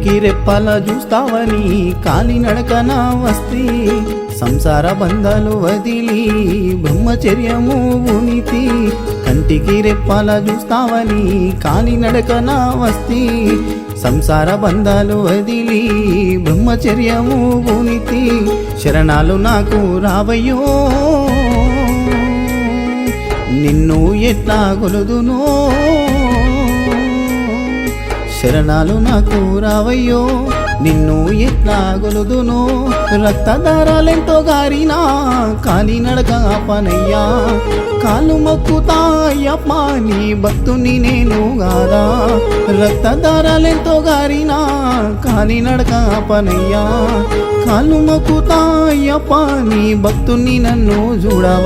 కంటికి రెప్పల చూస్తావని కాలినడకన వస్తి సంసార బంధాలు వదిలి బ్రహ్మచర్యము ఉనితి కంటికి రెప్పల చూస్తావని కాలినడకన వస్తి సంసార బంధాలు వదిలి బ్రహ్మచర్యము ఉనితి శరణాలు నాకు రావయ్యో నిన్ను ఎట్లా కొలుదునో శరణాలు నాకు రావయ్యో నిన్ను ఎట్లా గొలుదునో రక్తధారాలెంతో గారినా కాలినడక పనయ్యా కాలు మొక్కుతాయప్ప నీ భక్తుని నేను గాదా రక్తధారాలెంతో గారినా కాలినడక పనయ్యా కాలు మొక్కుతాయప్ప నీ భక్తుని నన్ను చూడవా